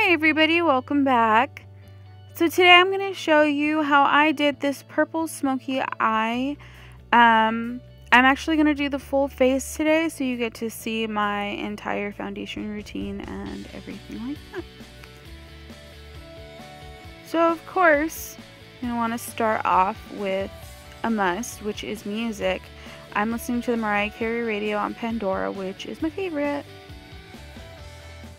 Hi everybody, welcome back. So today I'm going to show you how I did this purple smoky eye. I'm actually going to do the full face today, so you get to see my entire foundation routine and everything like that. So of course, I want to start off with a must, which is music. I'm listening to the Mariah Carey radio on Pandora, which is my favorite.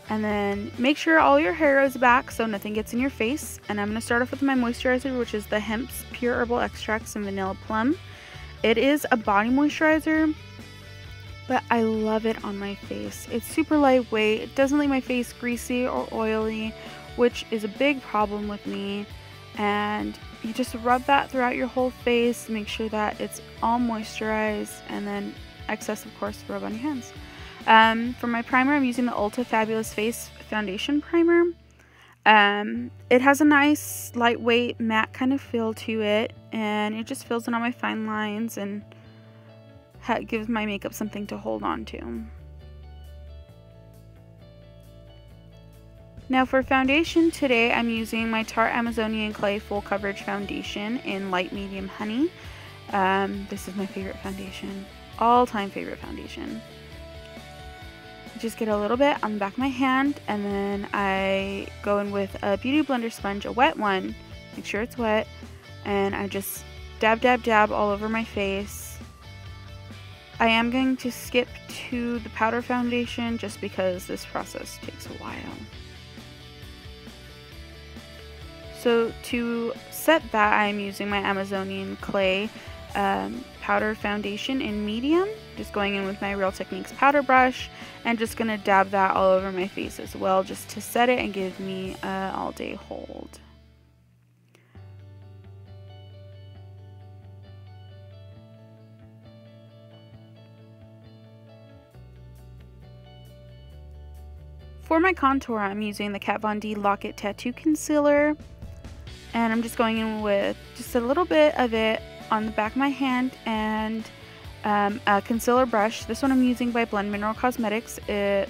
And then make sure all your hair is back so nothing gets in your face. And I'm going to start off with my moisturizer, which is the Hemp's Pure Herbal Extracts and Vanilla Plum. It is a body moisturizer, but I love it on my face. It's super lightweight. It doesn't leave my face greasy or oily, which is a big problem with me. And you just rub that throughout your whole face. Make sure that it's all moisturized, and then excess, of course, rub on your hands. For my primer, I'm using the Ulta Fabulous Face Foundation Primer. It has a nice, lightweight, matte kind of feel to it, and it just fills in all my fine lines and gives my makeup something to hold on to. Now for foundation, today I'm using my Tarte Amazonian Clay Full Coverage Foundation in Light Medium Honey. This is my favorite foundation, all-time favorite foundation. Just get a little bit on the back of my hand, and then I go in with a beauty blender sponge, a wet one, make sure it's wet, and I just dab dab dab all over my face. I am going to skip to the powder foundation just because this process takes a while. So to set that, I'm using my Amazonian Clay powder foundation in medium, just going in with my Real Techniques powder brush and just gonna dab that all over my face as well, just to set it and give me an all-day hold. For my contour, I'm using the Kat Von D Lock-It Tattoo Concealer, and I'm just going in with just a little bit of it on the back of my hand, and a concealer brush. This one I'm using by Blend Mineral Cosmetics. I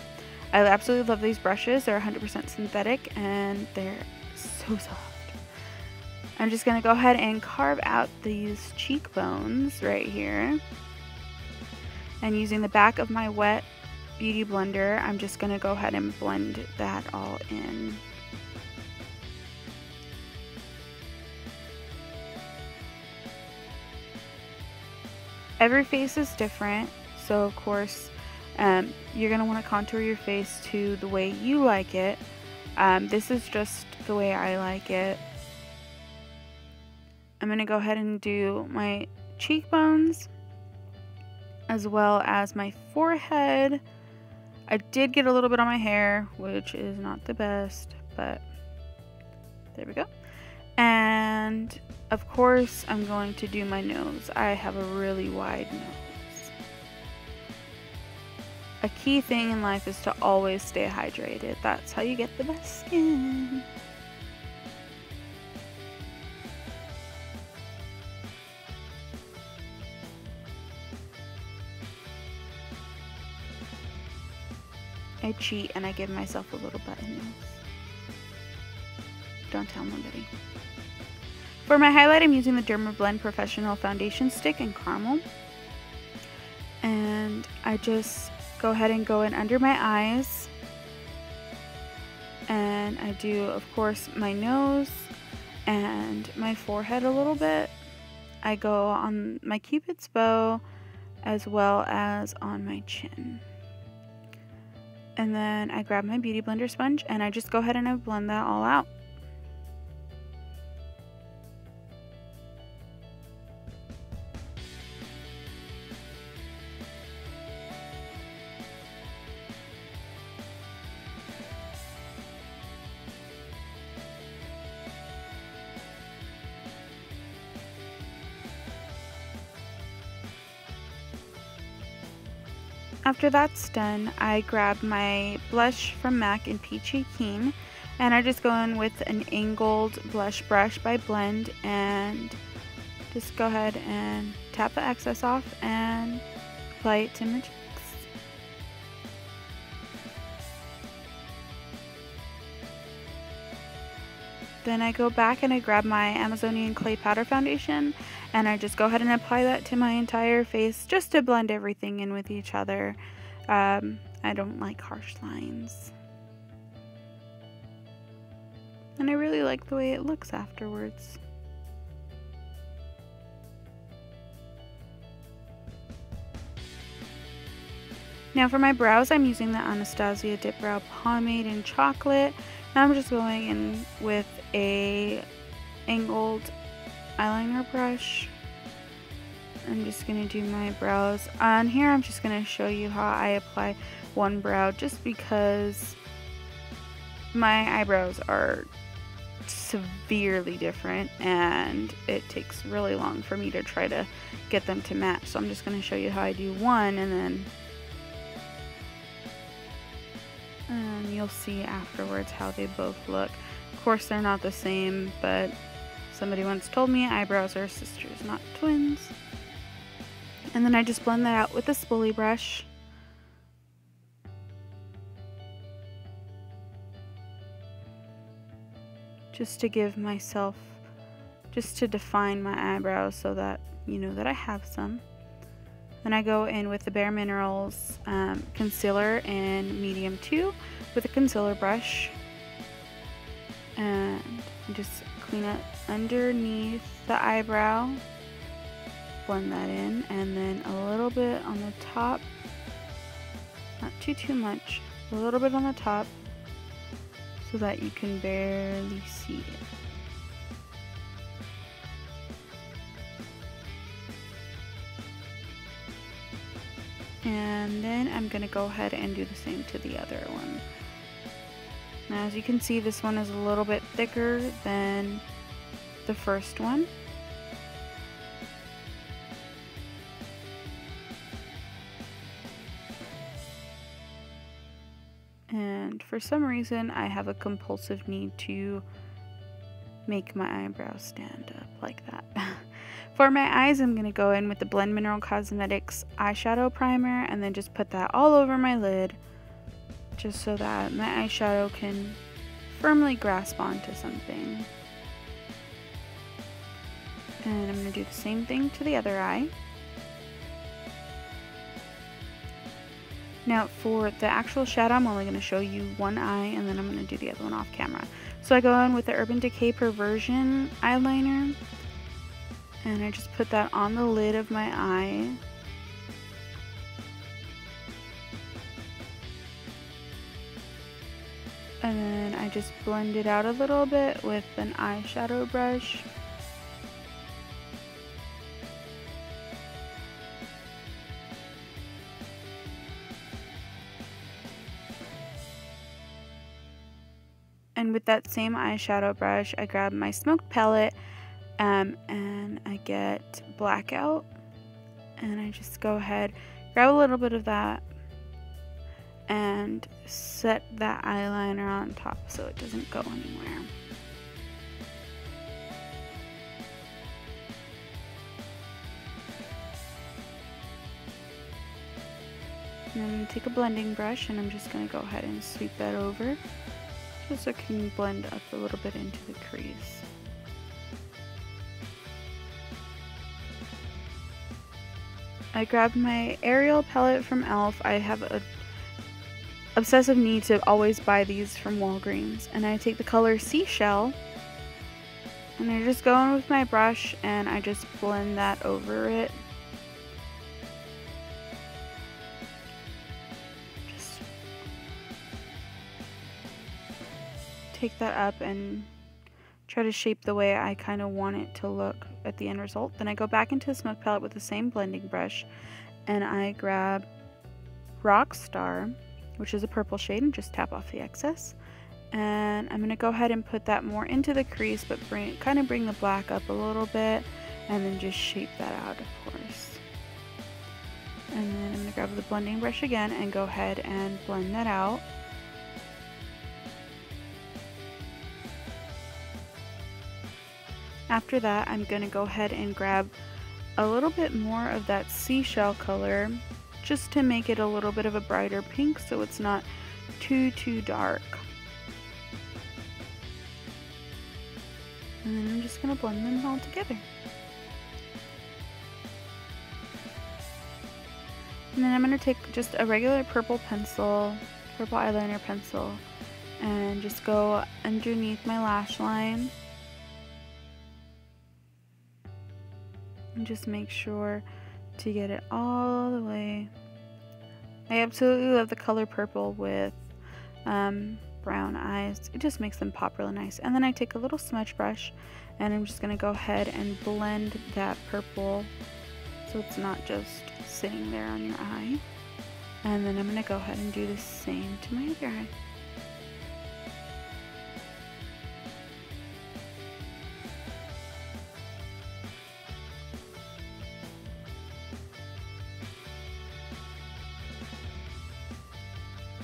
absolutely love these brushes. They're 100% synthetic and they're so soft. I'm just going to go ahead and carve out these cheekbones right here. And using the back of my wet beauty blender, I'm just going to go ahead and blend that all in. Every face is different, so of course you're going to want to contour your face to the way you like it. This is just the way I like it. I'm going to go ahead and do my cheekbones as well as my forehead. I did get a little bit on my hair, which is not the best, but there we go. And of course, I'm going to do my nose. I have a really wide nose. A key thing in life is to always stay hydrated. That's how you get the best skin. I cheat and I give myself a little button nose. Don't tell nobody. For my highlight, I'm using the Dermablend Professional Foundation Stick in Caramel. And I just go ahead and go in under my eyes. And I do, of course, my nose and my forehead a little bit. I go on my Cupid's bow as well as on my chin. And then I grab my beauty blender sponge and I just go ahead and I blend that all out. After that's done, I grab my blush from MAC in Peachy Keen, and I just go in with an angled blush brush by Blend and just go ahead and tap the excess off and apply it to my cheeks. Then I go back and I grab my Amazonian Clay Powder Foundation and I just go ahead and apply that to my entire face just to blend everything in with each other. I don't like harsh lines. And I really like the way it looks afterwards. Now for my brows, I'm using the Anastasia Dip Brow Pomade in Chocolate. Now I'm just going in with a angled eyeliner brush. I'm just going to do my brows. On here, I'm just going to show you how I apply one brow just because my eyebrows are severely different and it takes really long for me to try to get them to match. So I'm just going to show you how I do one, and then you'll see afterwards how they both look. Of course, they're not the same, but somebody once told me eyebrows are sisters, not twins. And then I just blend that out with a spoolie brush. Just to give myself, just to define my eyebrows so that you know that I have some. Then I go in with the Bare Minerals concealer in medium 2 with a concealer brush, and just clean it underneath the eyebrow, blend that in, and then a little bit on the top, not too much, a little bit on the top so that you can barely see it. And then I'm going to go ahead and do the same to the other one. Now as you can see, this one is a little bit thicker than the first one. And for some reason, I have a compulsive need to make my eyebrows stand up like that. For my eyes, I'm going to go in with the Blend Mineral Cosmetics eyeshadow primer and then just put that all over my lid, just so that my eyeshadow can firmly grasp onto something. And I'm going to do the same thing to the other eye. Now for the actual shadow, I'm only going to show you one eye and then I'm going to do the other one off camera. So I go in with the Urban Decay Perversion eyeliner and I just put that on the lid of my eye. And then I just blend it out a little bit with an eyeshadow brush. And with that same eyeshadow brush, I grab my smoked palette and I get Blackout. And I just go ahead, grab a little bit of that, and set that eyeliner on top so it doesn't go anywhere. And I'm going to take a blending brush and I'm just going to go ahead and sweep that over, just so it can blend up a little bit into the crease. I grabbed my Ariel palette from e.l.f. I have a obsessive need to always buy these from Walgreens, and I take the color Seashell and I just go in with my brush and I just blend that over it. Just take that up and try to shape the way I kind of want it to look at the end result. Then I go back into the smoke palette with the same blending brush and I grab Rockstar, which is a purple shade, and just tap off the excess. And I'm going to go ahead and put that more into the crease, but kind of bring the black up a little bit, and then just shape that out, of course. And then I'm going to grab the blending brush again and go ahead and blend that out. After that, I'm going to go ahead and grab a little bit more of that seashell color, just to make it a little bit of a brighter pink so it's not too dark. And then I'm just going to blend them all together. And then I'm going to take just a regular purple eyeliner pencil, and just go underneath my lash line. And just make sure to get it all the way. I absolutely love the color purple with brown eyes. It just makes them pop really nice. And then I take a little smudge brush, and I'm just going to go ahead and blend that purple so it's not just sitting there on your eye. And then I'm going to go ahead and do the same to my other eye.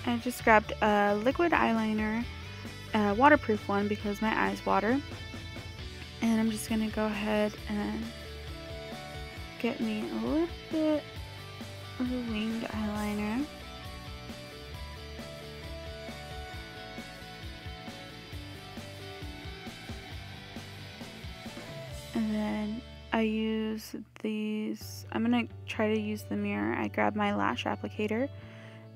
I just grabbed a liquid eyeliner, a waterproof one because my eyes water. And I'm just going to go ahead and get me a little bit of a winged eyeliner. And then I use these, I'm going to try to use the mirror. I grab my lash applicator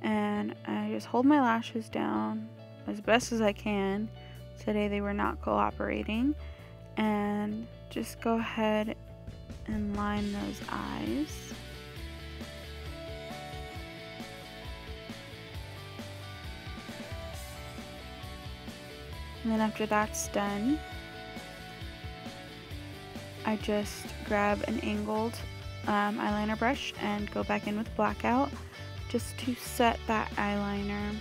and I just hold my lashes down as best as I can. Today they were not cooperating. And just go ahead and line those eyes. And then after that's done, I just grab an angled eyeliner brush and go back in with blackout just to set that eyeliner.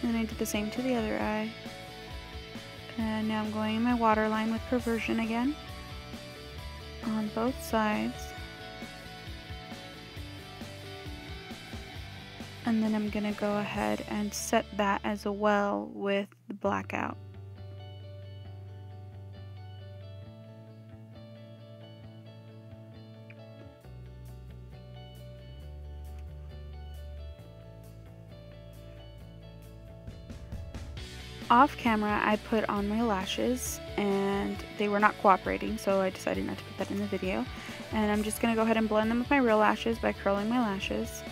And I did the same to the other eye. And now I'm going in my waterline with Perversion again on both sides. And then I'm going to go ahead and set that as well with the blackout. Off camera, I put on my lashes and they were not cooperating, so I decided not to put that in the video. And I'm just going to go ahead and blend them with my real lashes by curling my lashes.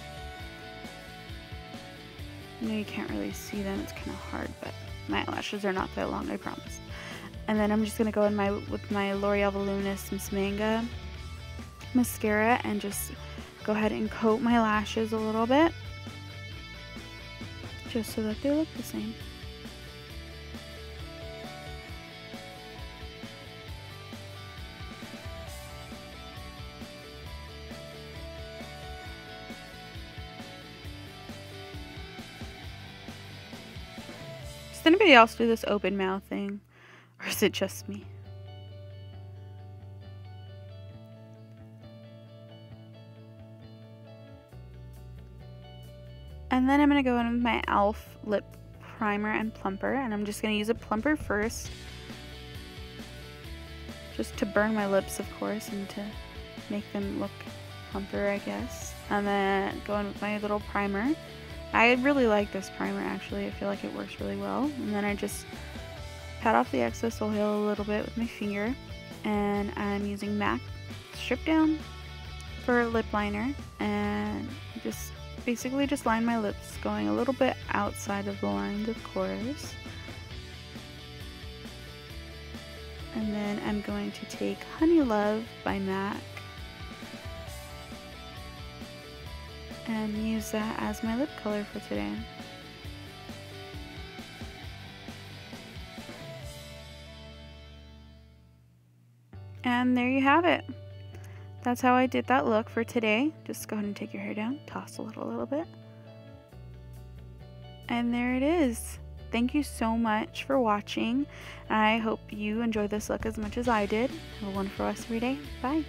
I know you can't really see them, it's kind of hard, but my eyelashes are not that long, I promise. And then I'm just going to go in with my L'Oreal Voluminous Miss Manga mascara and just go ahead and coat my lashes a little bit, just so that they look the same. Does anybody else do this open mouth thing? Or is it just me? And then I'm going to go in with my e.l.f. lip primer and plumper. And I'm just going to use a plumper first. Just to burn my lips, of course, and to make them look plumper, I guess. And then go in with my little primer. I really like this primer, actually. I feel like it works really well. And then I just pat off the excess oil a little bit with my finger. And I'm using MAC Strip Down for lip liner. And just basically just line my lips, going a little bit outside of the lines, of course. And then I'm going to take Honey Love by MAC and use that as my lip color for today. And there you have it. That's how I did that look for today. Just go ahead and take your hair down, tousle it a little bit. And there it is. Thank you so much for watching. I hope you enjoyed this look as much as I did. Have a wonderful rest of your day. Bye.